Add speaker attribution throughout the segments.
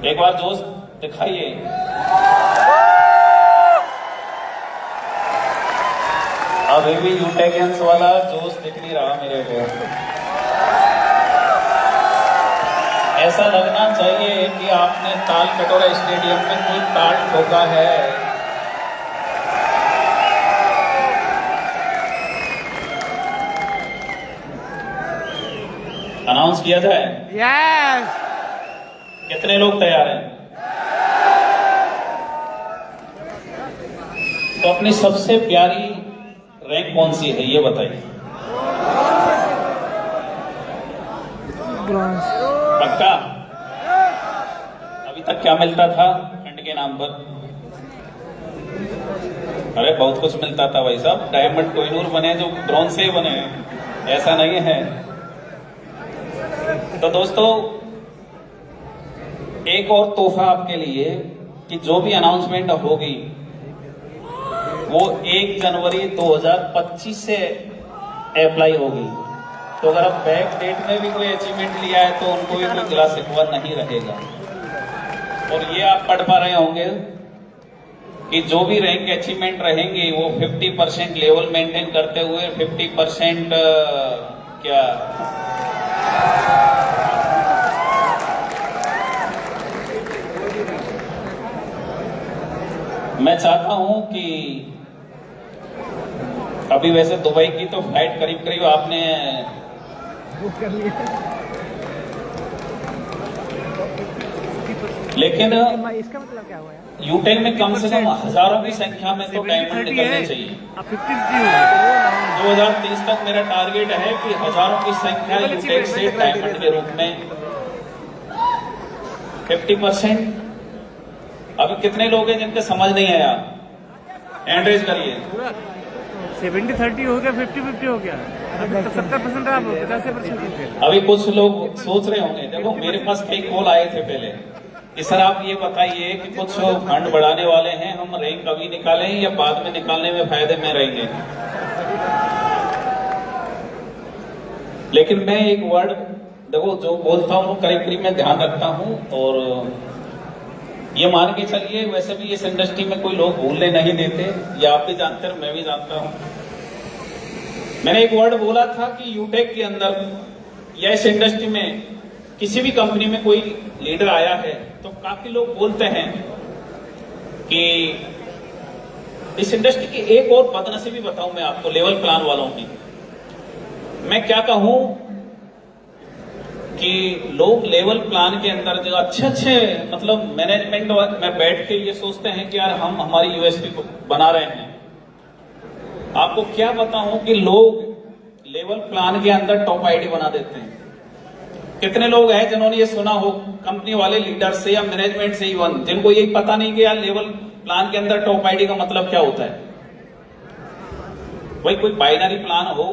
Speaker 1: एक बार जोश दिखाइए। अभी भी यूटेकेंस वाला जोश दिख नहीं रहा मेरे को। ऐसा लगना चाहिए कि आपने ताल कटोरा स्टेडियम में कोई ताल ठोका है। अनाउंस किया जाए?
Speaker 2: यस।
Speaker 1: कितने लोग तैयार हैं? तो अपनी सबसे प्यारी रैंक कौन सी है ये बताइए।
Speaker 2: ब्रॉन्ज।
Speaker 1: पक्का? अभी तक क्या मिलता था खंड के नाम पर? अरे बहुत कुछ मिलता था भाई साहब। डायमंड कोहिनूर बने जो ब्रॉन्ज से ही बने, ऐसा नहीं है। तो दोस्तों एक और तोहफा आपके लिए कि जो भी अनाउंसमेंट होगी वो 1 जनवरी 2025 से अप्लाई होगी। तो अगर आप बैक डेट में भी कोई अचीवमेंट लिया है तो उनको भी कोई गिला शिकवा नहीं रहेगा। और ये आप पढ़ पा रहे होंगे कि जो भी रैंक अचीवमेंट रहेंगे वो 50% लेवल मेंटेन करते हुए 50% क्या मैं चाहता हूं कि अभी वैसे दुबई की तो फ्लाइट करीब करीब आपने
Speaker 2: बुक कर लिया,
Speaker 1: लेकिन
Speaker 2: इसका मतलब क्या हुआ यार?
Speaker 1: यूटेक में कम से कम हजारों की संख्या में तो डायमंड निकलने चाहिए।
Speaker 2: अब 50
Speaker 1: 2030 तक मेरा टारगेट है कि हजारों की संख्या यूटेक से डायमंड के रूप में 50%। अभी कितने लोग हैं जिनके समझ नहीं आया? हैंड रेज करिए।
Speaker 2: 70-30 हो गया, 50-50 हो गया, 70% आप 50% हो गया।
Speaker 1: अभी कुछ लोग सोच रहे होंगे, देखो मेरे पास कई कॉल आए थे पहले कि सर आप ये बताइए कि कुछ फंड बढ़ाने वाले हैं, हम रैंक अभी निकालें या बाद में निकालने में फायदे में रहेंगे। लेकिन मैं एक वर्ड देखो जो बोलता हूँ करीब करीब मैं ध्यान रखता हूँ। और ये मान के चलिए वैसे भी इस इंडस्ट्री में कोई लोग भूलने नहीं देते, ये आप भी जानते हैं मैं भी जानता हूं। मैंने एक वर्ड बोला था कि यूटेक के अंदर या इस इंडस्ट्री में किसी भी कंपनी में कोई लीडर आया है तो काफी लोग बोलते हैं कि इस इंडस्ट्री की एक और बदनसीबी बताऊं मैं आपको लेवल प्लान वालों की। मैं क्या कहूं कि लोग लेवल प्लान के अंदर जो अच्छे मतलब मैनेजमेंट में बैठ के ये सोचते हैं कि यार हम हमारी यूएसपी को बना रहे हैं। आपको क्या बताऊं कि लोग लेवल प्लान के अंदर टॉप आईडी बना देते हैं। कितने लोग हैं जिन्होंने ये सुना हो कंपनी वाले लीडर से या मैनेजमेंट से इवन, जिनको यही पता नहीं कि यार लेवल प्लान के अंदर टॉप आईडी का मतलब क्या होता है? वही कोई बाइनरी प्लान हो,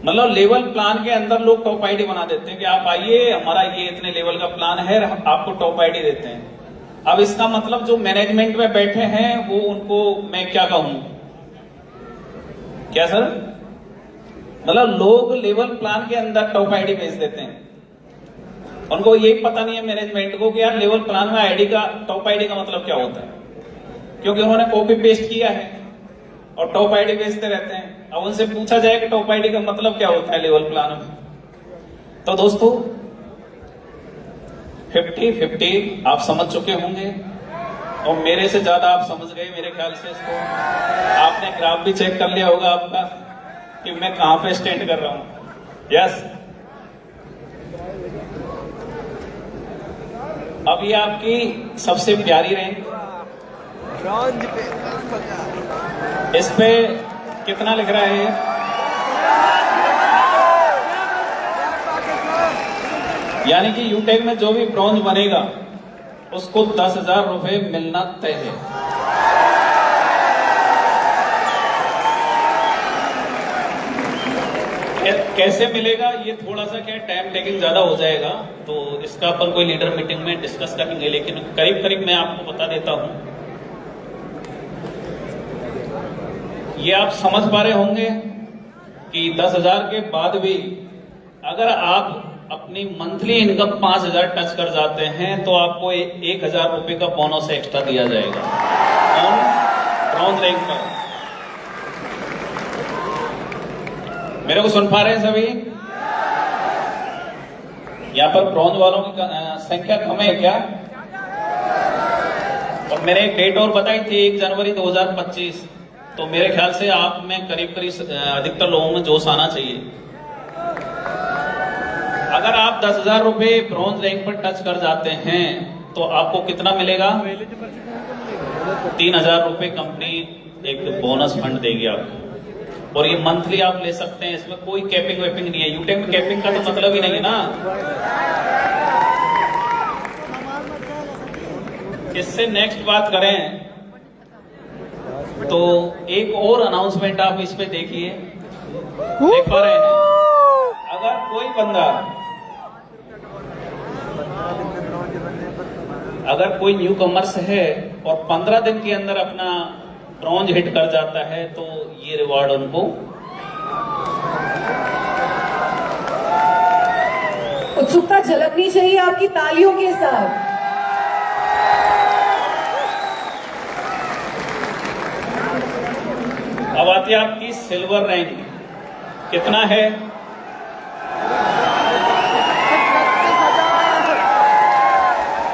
Speaker 1: मतलब लेवल प्लान के अंदर लोग टॉप आईडी बना देते हैं कि आप आइए हमारा ये इतने लेवल का प्लान है, आपको टॉप आईडी देते हैं। अब इसका मतलब जो मैनेजमेंट में बैठे हैं वो उनको मैं क्या कहूं, क्या सर, मतलब लोग लेवल प्लान के अंदर टॉप आईडी भेज देते हैं। उनको यही पता नहीं है मैनेजमेंट को कि यार लेवल प्लान में आईडी का टॉप आईडी का मतलब क्या होता है, क्योंकि उन्होंने कॉपी पेस्ट किया है और टॉप आईडी भेजते रहते हैं। अब उनसे पूछा जाए कि टॉप आईडी का मतलब क्या होता है लेवल प्लान में, तो दोस्तों 50-50 आप समझ चुके होंगे और मेरे से ज्यादा आप समझ गए मेरे ख्याल से। इसको आपने ग्राफ भी चेक कर लिया होगा आपका कि मैं कहां पे स्टैंड कर रहा हूं। यस, अब ये आपकी सबसे प्यारी रैंक, इस पे कितना लिख रहा है? यानी कि यूटेक में जो भी ब्रॉन्ज बनेगा उसको 10,000 रुपए मिलना तय है। कैसे मिलेगा ये थोड़ा सा क्या टाइम टेकिंग ज्यादा हो जाएगा, तो इसका अपन कोई लीडर मीटिंग में डिस्कस करेंगे, लेकिन करीब करीब मैं आपको बता देता हूं। ये आप समझ पा रहे होंगे कि 10,000 के बाद भी अगर आप अपनी मंथली इनकम 5,000 टच कर जाते हैं तो आपको 1,000 रुपए का बोनस एक्स्ट्रा दिया जाएगा ऑन ब्रॉन्ज रैंक पर। मेरे को सुन पा रहे हैं सभी? यहाँ पर ब्रॉन्ज वालों की संख्या कम है क्या? और मैंने एक डेट और बताई थी 1 जनवरी 2025, तो मेरे ख्याल से आप में करीब अधिकतर लोगों में जोश आना चाहिए। अगर आप 10,000 रुपए ब्रॉन्ज रैंक पर टच कर जाते हैं तो आपको कितना मिलेगा? 3,000 रुपए कंपनी एक बोनस फंड देगी आपको, और ये मंथली आप ले सकते हैं। इसमें कोई कैपिंग वेपिंग नहीं है। यूटेक में कैपिंग का तो मतलब ही नहीं है ना। इससे नेक्स्ट बात करें तो एक और अनाउंसमेंट आप इस पे देखिए, देख पा रहे हैं? अगर कोई बंदा, अगर कोई न्यू कमर्स है और 15 दिन के अंदर अपना ब्रॉन्ज हिट कर जाता है तो ये रिवॉर्ड उनको
Speaker 3: उत्सुकता झलकनी चाहिए आपकी तालियों के साथ।
Speaker 1: अब आती है आपकी सिल्वर रैंक, कितना है?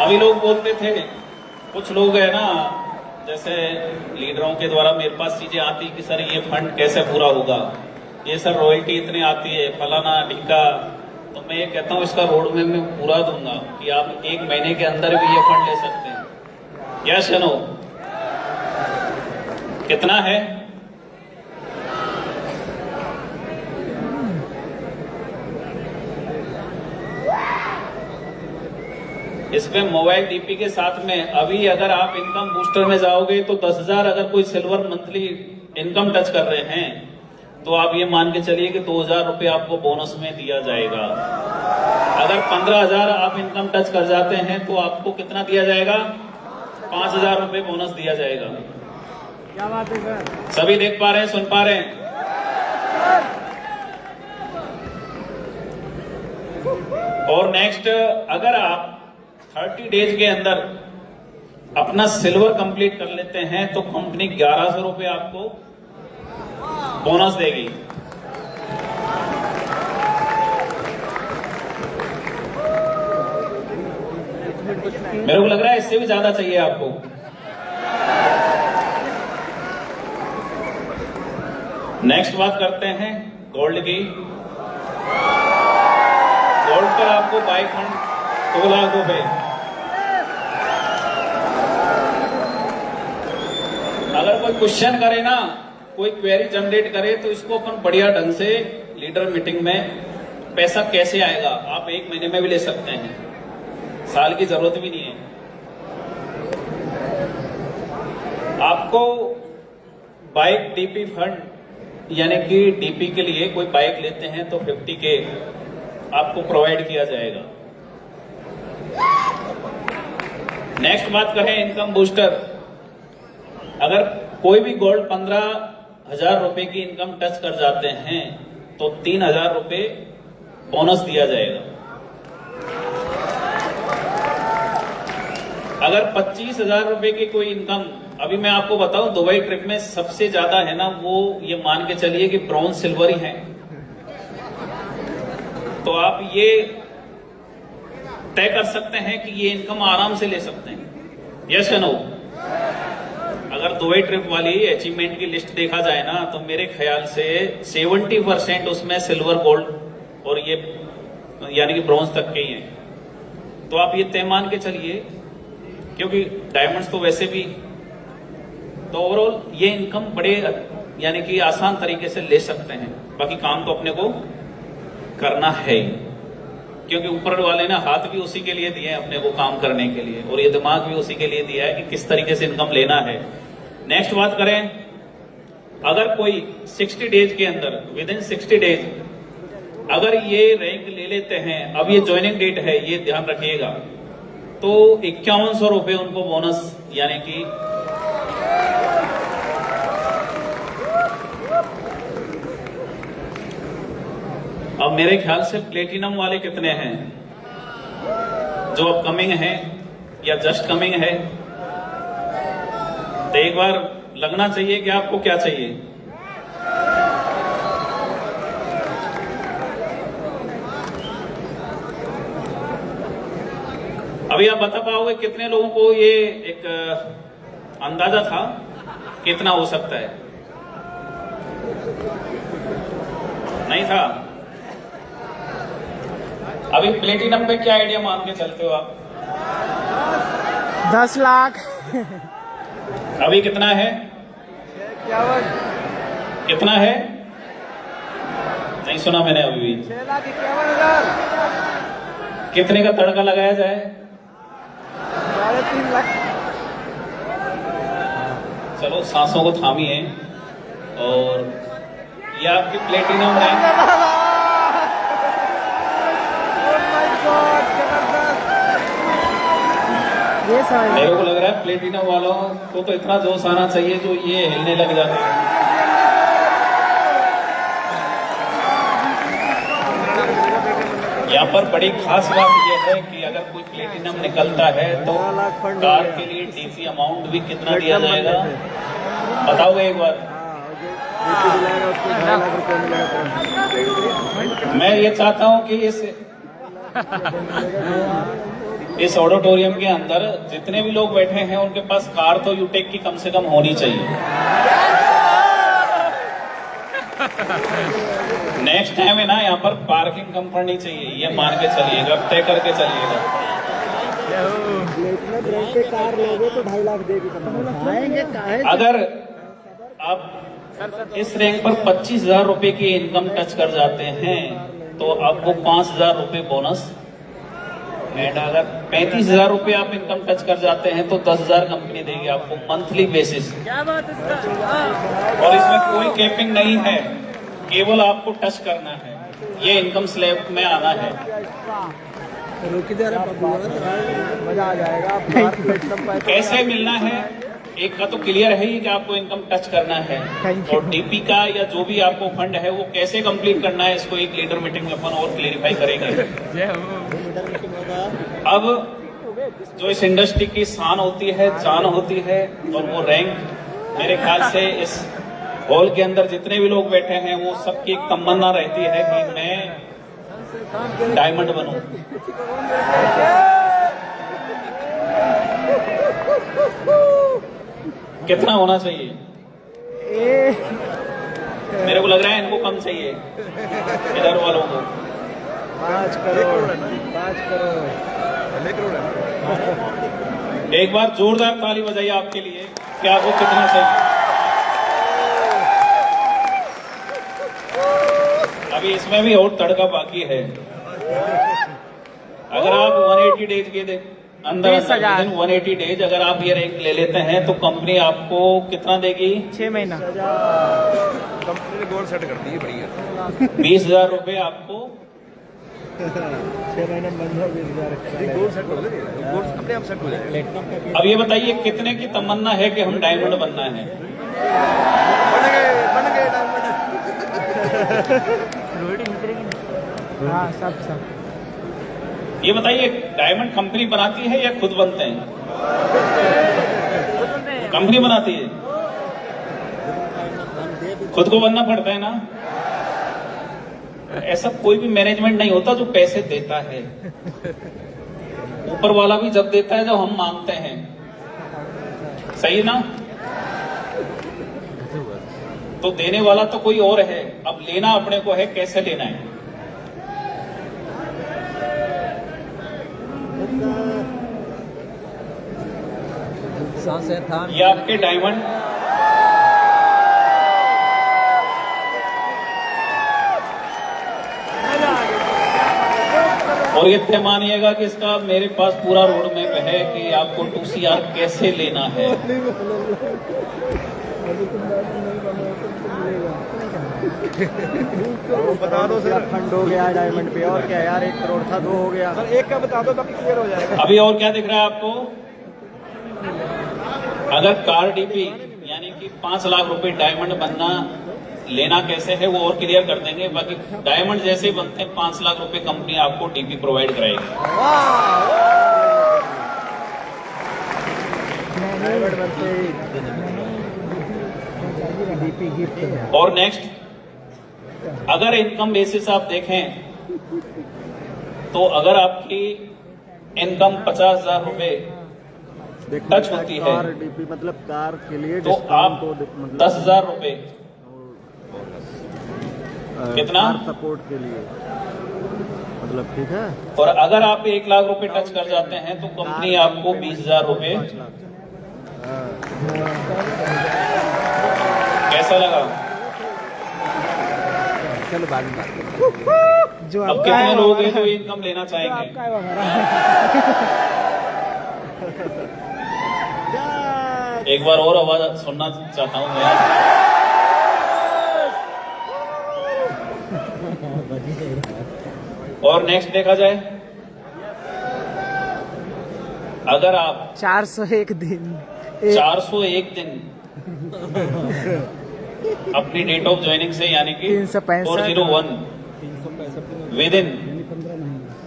Speaker 1: अभी लोग बोलते थे, कुछ लोग है ना, जैसे लीडरों के द्वारा मेरे पास चीजें आती कि सर ये फंड कैसे पूरा होगा, ये सर रॉयल्टी इतनी आती है, फलाना ढीका। तो मैं ये कहता हूँ इसका रोड मैप में पूरा दूंगा कि आप 1 महीने के अंदर भी ये फंड ले सकते हैं। क्या शनो, कितना है? इसमें मोबाइल डीपी के साथ में अभी अगर आप इनकम बूस्टर में जाओगे तो 10,000 अगर कोई सिल्वर मंथली इनकम टच कर रहे हैं तो आप ये मान के चलिए कि 2,000 रुपए आपको बोनस में दिया जाएगा। अगर 15,000 आप इनकम टच कर जाते हैं तो आपको कितना दिया जाएगा? 5,000 रुपए बोनस दिया जाएगा।
Speaker 2: क्या बात है सर?
Speaker 1: सभी देख पा रहे हैं, सुन पा रहे हैं? और नेक्स्ट, अगर आप 30 डेज के अंदर अपना सिल्वर कंप्लीट कर लेते हैं तो कंपनी 1,100 रुपए आपको बोनस देगी। मेरे को लग रहा है इससे भी ज्यादा चाहिए आपको। नेक्स्ट बात करते हैं गोल्ड की। गोल्ड पर आपको बाइक फंड 2 लाख रुपए। अगर कोई क्वेश्चन करे ना, कोई क्वेरी जनरेट करे तो इसको अपन बढ़िया ढंग से लीडर मीटिंग में, पैसा कैसे आएगा आप 1 महीने में भी ले सकते हैं, साल की जरूरत भी नहीं है। आपको बाइक डीपी फंड यानी कि डीपी के लिए कोई बाइक लेते हैं तो 50K आपको प्रोवाइड किया जाएगा। नेक्स्ट बात करें इनकम बूस्टर। अगर कोई भी गोल्ड 15,000 रुपए की इनकम टच कर जाते हैं तो 3,000 रुपए बोनस दिया जाएगा। अगर 25,000 रुपए की कोई इनकम, अभी मैं आपको बताऊं दुबई ट्रिप में सबसे ज्यादा है ना, वो ये मान के चलिए कि ब्रॉन्ज सिल्वर ही है। तो आप ये तय कर सकते हैं कि ये इनकम आराम से ले सकते हैं। यस या नो? अगर दुबई ट्रिप वाली अचीवमेंट की लिस्ट देखा जाए ना तो मेरे ख्याल से 70% उसमें सिल्वर, गोल्ड और ये यानी कि ब्रॉन्ज तक के ही हैं। तो आप ये तय मान के चलिए, क्योंकि डायमंड्स तो वैसे भी, तो ओवरऑल ये इनकम बड़े यानी कि आसान तरीके से ले सकते हैं। बाकी काम तो अपने को करना है ही, क्योंकि ऊपर वाले ने हाथ भी उसी के लिए दिए हैं अपने को काम करने के लिए, और ये दिमाग भी उसी के लिए दिया है कि किस तरीके से इनकम लेना है। नेक्स्ट बात करें, अगर कोई 60 डेज के अंदर, विद इन 60 डेज अगर ये रैंक ले लेते हैं, अब ये ज्वाइनिंग डेट है, ये ध्यान रखिएगा, तो 5100 रुपए उनको बोनस यानी कि अब मेरे ख्याल से प्लेटिनम वाले कितने हैं जो अब कमिंग है या जस्ट कमिंग है? तो एक बार लगना चाहिए कि आपको क्या चाहिए। अभी आप बता पाओगे कितने लोगों को ये एक अंदाजा था कितना हो सकता है? नहीं था। अभी प्लेटिनम पे क्या आइडिया मान के चलते हो आप?
Speaker 4: 10 लाख।
Speaker 1: अभी कितना है? कितना है? नहीं सुना मैंने अभी भी।
Speaker 4: 6,51,000।
Speaker 1: कितने का तड़का लगाया जाए?
Speaker 4: 3.5 लाख।
Speaker 1: चलो सांसों को थामिए। और ये आपकी प्लेटिनम रैंक। मेरे को लग रहा है प्लेटिनम वालों को तो इतना जोश आना चाहिए जो ये हिलने लग जाते हैं। यहाँ पर बड़ी खास बात यह है कि अगर कोई प्लेटिनम निकलता है तो कार के लिए डीसी अमाउंट भी कितना दिया जाएगा बताओगे एक बार? मैं ये चाहता हूं कि इस ऑडिटोरियम के अंदर जितने भी लोग बैठे हैं उनके पास कार तो यूटेक की कम से कम होनी चाहिए। नेक्स्ट टाइम है ना, यहाँ पर पार्किंग कम पड़नी चाहिए, ये मान के चलिएगा, तय करके चलिएगा।
Speaker 4: कार लोगे तो 2.5 लाख देगी।
Speaker 1: अगर आप इस रैंक पर 25,000 रुपए की इनकम टच कर जाते हैं तो आपको 5,000 रुपए बोनस, एंड अगर 35,000 रुपए आप इनकम टच कर जाते हैं तो 10,000 कंपनी देगी आपको मंथली बेसिस।
Speaker 2: क्या बात है?
Speaker 1: और इसमें कोई कैपिंग नहीं है, केवल आपको टच करना है, ये इनकम स्लैब में आना है।
Speaker 4: मजा आ जाएगा।
Speaker 1: कैसे मिलना है एक का तो क्लियर है ही कि आपको इनकम टच करना है, और डीपी का या जो भी आपको फंड है वो कैसे कंप्लीट करना है इसको एक लीडर मीटिंग में अपन और क्लेरिफाई करेंगे। अब जो इस इंडस्ट्री की शान होती है, जान होती है, और वो रैंक मेरे ख्याल से इस हॉल के अंदर जितने भी लोग बैठे हैं वो सबकी एक तमन्ना रहती है कि मैं डायमंड बनूं। कितना होना चाहिए? मेरे को लग रहा है इनको कम चाहिए, इधर वालों को
Speaker 4: 5 करोड़। 5 करोड़।
Speaker 1: एक बार जोरदार ताली बजाइए आपके लिए कि आपको कितना चाहिए। अभी इसमें भी और तड़का बाकी है। अगर आप 180 डेज के अंदर 180 डेज अगर आप ये रैंक ले लेते हैं तो कंपनी आपको कितना देगी?
Speaker 4: 6 महीना।
Speaker 5: कंपनी ने गोल सेट कर दी है बढ़िया।
Speaker 1: 20,000 रुपए आपको
Speaker 4: 6 महीने बंद हो 20,000।
Speaker 5: गोल सेट हो जाएगा, गोल अपने आप सेट हो जाएगा।
Speaker 1: अब ये बताइए कितने की तमन्ना है कि हम डायमंड बनना है?
Speaker 5: बन गए डायमंड।
Speaker 4: हाँ सब
Speaker 1: ये बताइए डायमंड कंपनी बनाती है या खुद बनते हैं? कंपनी बनाती है, खुद को बनना पड़ता है ना। ऐसा कोई भी मैनेजमेंट नहीं होता जो पैसे देता है, ऊपर वाला भी जब देता है जब हम मांगते हैं, सही ना? तो देने वाला तो कोई और है, अब लेना अपने को है, कैसे लेना है। ये आपके डायमंड और ये तय मानिएगा कि इसका मेरे पास पूरा रोड मैप है कि आपको 2CR कैसे लेना है।
Speaker 4: बता दो सर, फंड हो गया डायमंड पे, और क्या यार 1 करोड़ था 2 हो गया सर। 1 का बता दो तब क्लियर हो जाएगा।
Speaker 1: अभी और क्या दिख रहा है आपको? अगर कार डीपी यानी कि 5 लाख रुपए डायमंड बनना लेना कैसे है वो और क्लियर कर देंगे। बाकी डायमंड जैसे ही बनते हैं 5 लाख रुपए कंपनी आपको डीपी प्रोवाइड कराएगी।
Speaker 4: डायमंड बनते ही डीपी गिफ्ट है।
Speaker 1: और नेक्स्ट, अगर इनकम बेसिस आप देखें तो अगर आपकी इनकम 50,000 रुपए टच होती है
Speaker 4: कार डीपी मतलब कार के लिए
Speaker 1: तो आप 10,000 रुपए कितना?
Speaker 4: सपोर्ट के लिए मतलब ठीक है।
Speaker 1: और अगर आप 1 लाख रुपए टच कर जाते हैं तो कंपनी आपको 20,000 रुपए। कैसा लगा?
Speaker 4: चलो बाद में जो
Speaker 1: अब कितने लोग हैं जो इनकम लेना चाहेंगे? एक बार और आवाज सुनना चाहता हूं मैं। और नेक्स्ट देखा जाए, अगर आप
Speaker 2: 401 दिन
Speaker 1: 401 दिन अपनी डेट ऑफ ज्वाइनिंग से यानी कि 401 विद इन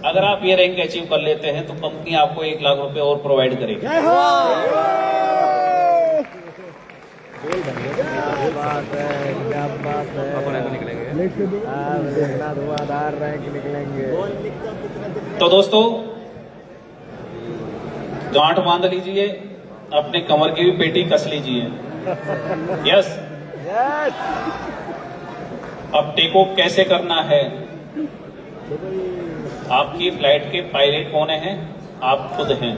Speaker 1: अगर आप ये रैंक अचीव कर लेते हैं तो कंपनी आपको 1 लाख रुपए और प्रोवाइड करेगी।
Speaker 4: क्या बात है, क्या बात है।
Speaker 5: निकलेंगे
Speaker 4: देखना धुआंधार रैंक निकलेंगे।
Speaker 1: तो दोस्तों गांठ बांध लीजिए, अपने कमर की भी पेटी कस लीजिए। यस, अब टेक ऑफ कैसे करना है? आपकी फ्लाइट के पायलट कौन है? आप खुद हैं।